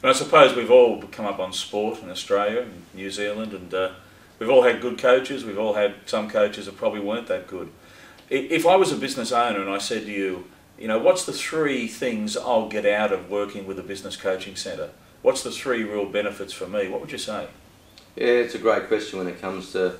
And I suppose we've all come up on sport in Australia and New Zealand, and we've all had good coaches. We've all had some coaches that probably weren't that good. If I was a business owner and I said to you, you know, what's the 3 things I'll get out of working with a business coaching centre? What's the 3 real benefits for me? What would you say? Yeah, it's a great question when it comes to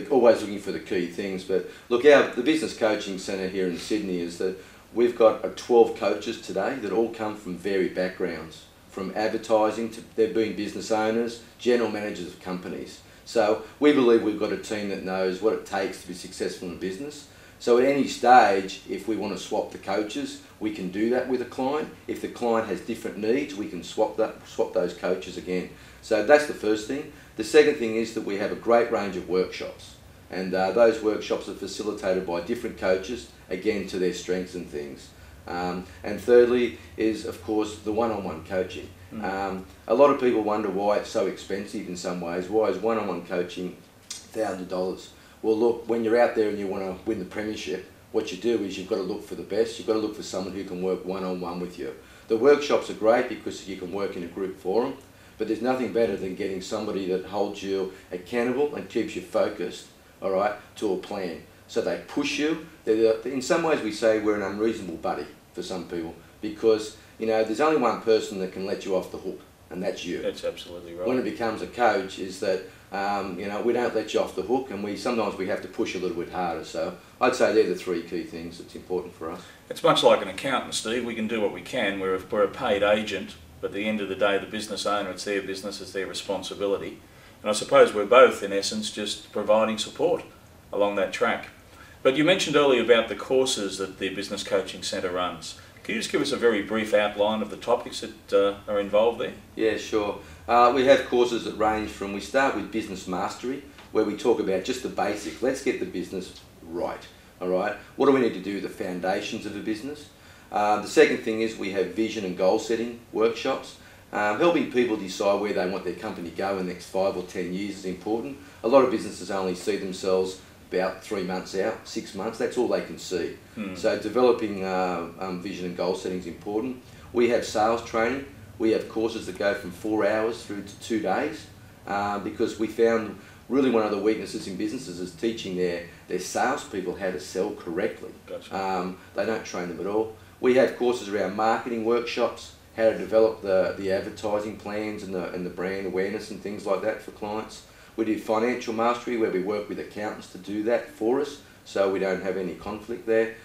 always looking for the key things. But look, the Business Coaching Centre here in Sydney is that we've got 12 coaches today that all come from varied backgrounds, from advertising to they're being business owners, general managers of companies. So we believe we've got a team that knows what it takes to be successful in business. So at any stage, if we want to swap the coaches, we can do that with a client. If the client has different needs, we can swap those coaches again. So that's the first thing. The second thing is that we have a great range of workshops, and those workshops are facilitated by different coaches, again to their strengths and things. And thirdly is, of course, the one-on-one coaching. A lot of people wonder why it's so expensive in some ways. Why is one-on-one coaching $1,000? Well, look, when you're out there and you want to win the premiership, what you do is you've got to look for the best. You've got to look for someone who can work one-on-one with you. The workshops are great because you can work in a group forum, but there's nothing better than getting somebody that holds you accountable and keeps you focused, all right, to a plan. So they push you. In some ways we say we're an unreasonable buddy for some people because, you know, there's only one person that can let you off the hook, and that's you. That's absolutely right. When it becomes a coach is that, you know, we don't let you off the hook, and sometimes we have to push a little bit harder. So I'd say they're the 3 key things that's important for us. It's much like an accountant, Steve. We can do what we can. We're a paid agent, but at the end of the day, the business owner, it's their business, it's their responsibility. And I suppose we're both, in essence, just providing support along that track. But you mentioned earlier about the courses that the Business Coaching Centre runs. Can you just give us a very brief outline of the topics that are involved there? Yeah, sure. We have courses that range from, we start with Business Mastery, where we talk about just the basic. Let's get the business right, all right? What do we need to do, the foundations of a business? The second thing is we have vision and goal setting workshops. Helping people decide where they want their company to go in the next 5 or 10 years is important. A lot of businesses only see themselves about 3 months out, 6 months, that's all they can see. So developing vision and goal setting is important. We have sales training. We have courses that go from 4 hours through to 2 days because we found really one of the weaknesses in businesses is teaching their salespeople how to sell correctly. Gotcha. They don't train them at all. We have courses around marketing workshops, how to develop the advertising plans and the brand awareness and things like that for clients. We do financial mastery where we work with accountants to do that for us so we don't have any conflict there.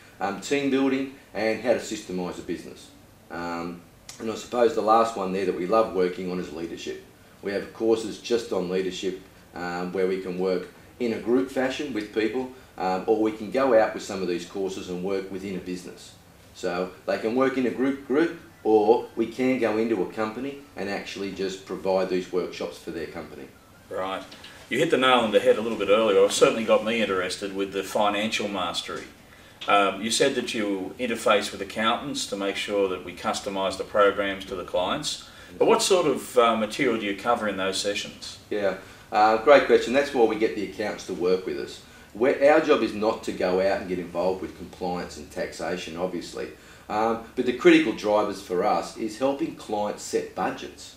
Team building and how to systemize a business. And I suppose the last one there that we love working on is leadership. We have courses just on leadership where we can work in a group fashion with people or we can go out with some of these courses and work within a business. So they can work in a group or we can go into a company and actually just provide these workshops for their company. Right. You hit the nail on the head a little bit earlier. It certainly got me interested with the financial mastery. You said that you interface with accountants to make sure that we customise the programs to the clients. But what sort of material do you cover in those sessions? Yeah, great question. That's why we get the accountants to work with us. Our job is not to go out and get involved with compliance and taxation, obviously. But the critical drivers for us is helping clients set budgets.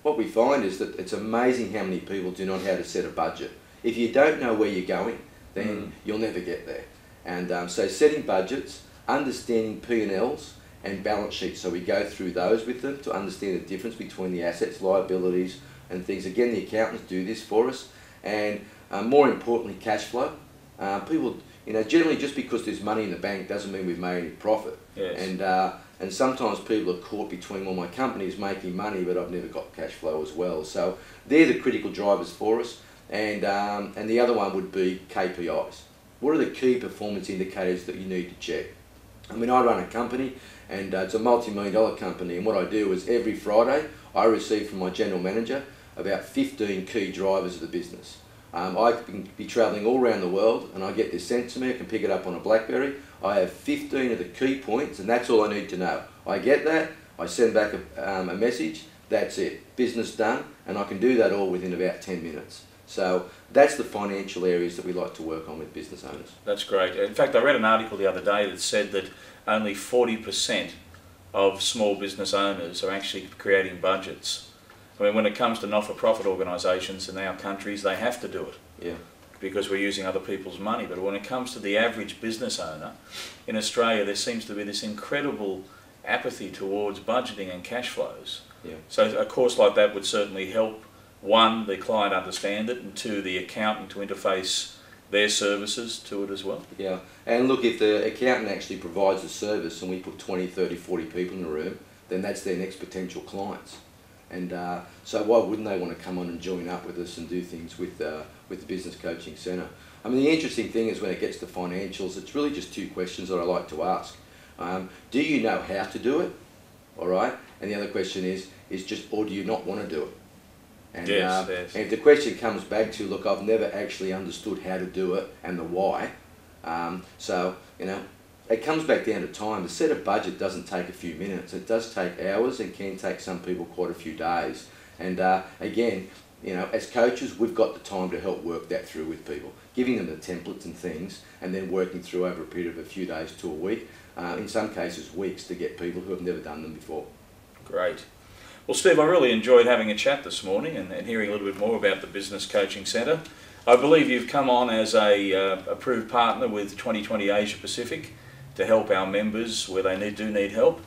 What we find is that it's amazing how many people do not know how to set a budget. If you don't know where you're going, then you'll never get there. And so setting budgets, understanding P&Ls and balance sheets. So we go through those with them to understand the difference between the assets, liabilities and things. Again, the accountants do this for us. And more importantly, cash flow. People, you know, generally just because there's money in the bank doesn't mean we've made any profit. Yes. And sometimes people are caught between, well, my company is making money, but I've never got cash flow as well. So they're the critical drivers for us. And the other one would be KPIs. What are the key performance indicators that you need to check? I mean, I run a company, and it's a multi-million-dollar company, and what I do is every Friday I receive from my general manager about 15 key drivers of the business. I can be travelling all around the world and I get this sent to me. I can pick it up on a BlackBerry. I have 15 of the key points and that's all I need to know. I get that, I send back a message, that's it. Business done, and I can do that all within about 10 minutes. So that's the financial areas that we like to work on with business owners. That's great. In fact, I read an article the other day that said that only 40% of small business owners are actually creating budgets. I mean, when it comes to not-for-profit organisations in our countries, they have to do it. Yeah. Because we're using other people's money. But when it comes to the average business owner, in Australia there seems to be this incredible apathy towards budgeting and cash flows. Yeah. So a course like that would certainly help, one, the client understand it, and two, the accountant to interface their services to it as well. Yeah, and look, if the accountant actually provides a service and we put 20, 30, 40 people in the room, then that's their next potential clients. And so why wouldn't they want to come on and join up with us and do things with the Business Coaching Centre? I mean, the interesting thing is when it gets to financials, it's really just two questions that I like to ask. Do you know how to do it? All right. And the other question is just, or do you not want to do it? And, yes. And if the question comes back to, look, I've never actually understood how to do it and the why. So, you know, it comes back down to time. To set a budget doesn't take a few minutes. It does take hours and can take some people quite a few days. And again, you know, as coaches, we've got the time to help work that through with people, giving them the templates and things, and then working through over a period of a few days to a week, in some cases weeks, to get people who have never done them before. Great. Well, Steve, I really enjoyed having a chat this morning and hearing a little bit more about the Business Coaching Centre. I believe you've come on as a approved partner with 2020 Asia Pacific to help our members where they do need help.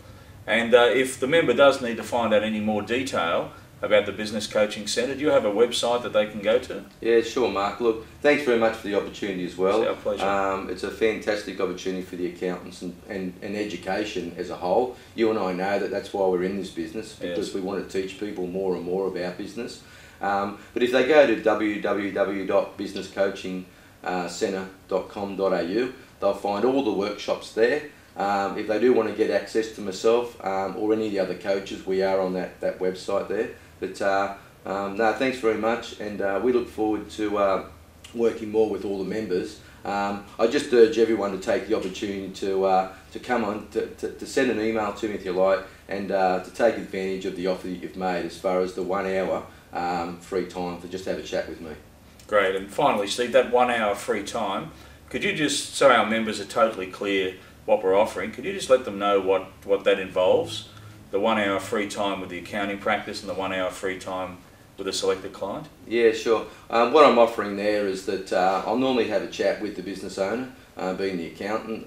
And if the member does need to find out any more detail about the Business Coaching Centre, do you have a website that they can go to? Yeah, sure, Mark. Look, thanks very much for the opportunity as well. It's our pleasure. It's a fantastic opportunity for the accountants and education as a whole. You and I know that that's why we're in this business, because we want to teach people more and more about business. But if they go to www.businesscoachingcentre.com.au, they'll find all the workshops there. If they do want to get access to myself or any of the other coaches, we are on that website there. But no, thanks very much, and we look forward to working more with all the members. I just urge everyone to take the opportunity to come on, to send an email to me if you like, and to take advantage of the offer that you've made as far as the 1 hour free time to just have a chat with me. Great. And finally, Steve, that 1 hour free time, could you just, so our members are totally clear what we're offering, could you just let them know what that involves? The 1 hour free time with the accounting practice and the 1 hour free time with a selected client? Yeah, sure. What I'm offering there is that I'll normally have a chat with the business owner, being the accountant,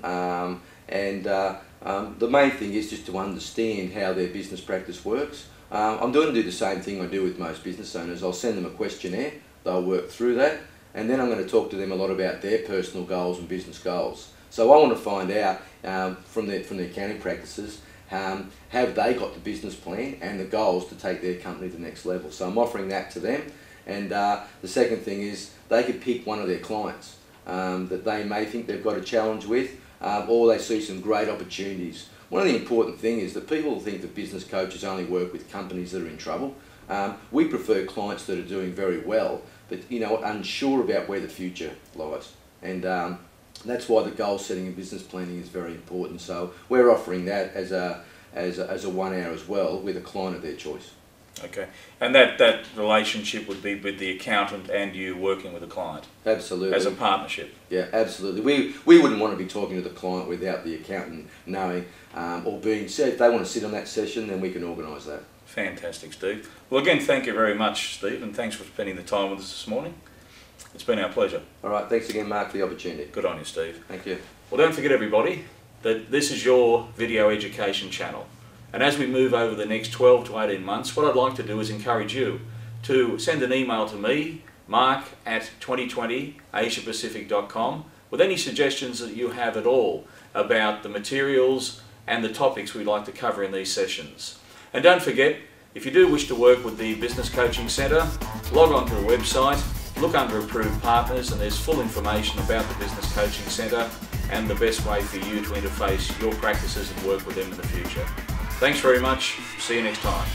and the main thing is just to understand how their business practice works. I'm going to do the same thing I do with most business owners. I'll send them a questionnaire, they'll work through that, and then I'm going to talk to them a lot about their personal goals and business goals. So I want to find out from the accounting practices, have they got the business plan and the goals to take their company to the next level. So I'm offering that to them. And the second thing is they could pick one of their clients that they may think they've got a challenge with, or they see some great opportunities. One of the important things is that people think that business coaches only work with companies that are in trouble. We prefer clients that are doing very well, but unsure about where the future lies. And that's why the goal setting and business planning is very important. So we're offering that as a 1 hour as well, with a client of their choice. Okay, and that relationship would be with the accountant and you working with the client? Absolutely. As a partnership? Yeah, absolutely. We wouldn't want to be talking to the client without the accountant knowing or being said. If they want to sit on that session, then we can organise that. Fantastic, Steve. Well, again, thank you very much, Steve, and thanks for spending the time with us this morning. It's been our pleasure. All right, thanks again, Mark, for the opportunity. Good on you, Steve. Thank you. Well, don't forget, everybody, that this is your video education channel. And as we move over the next 12 to 18 months, what I'd like to do is encourage you to send an email to me, mark@2020asiapacific.com, with any suggestions that you have at all about the materials and the topics we'd like to cover in these sessions. And don't forget, if you do wish to work with the Business Coaching Centre, log on to the website, look under Approved Partners, and there's full information about the Business Coaching Centre and the best way for you to interface your practices and work with them in the future. Thanks very much. See you next time.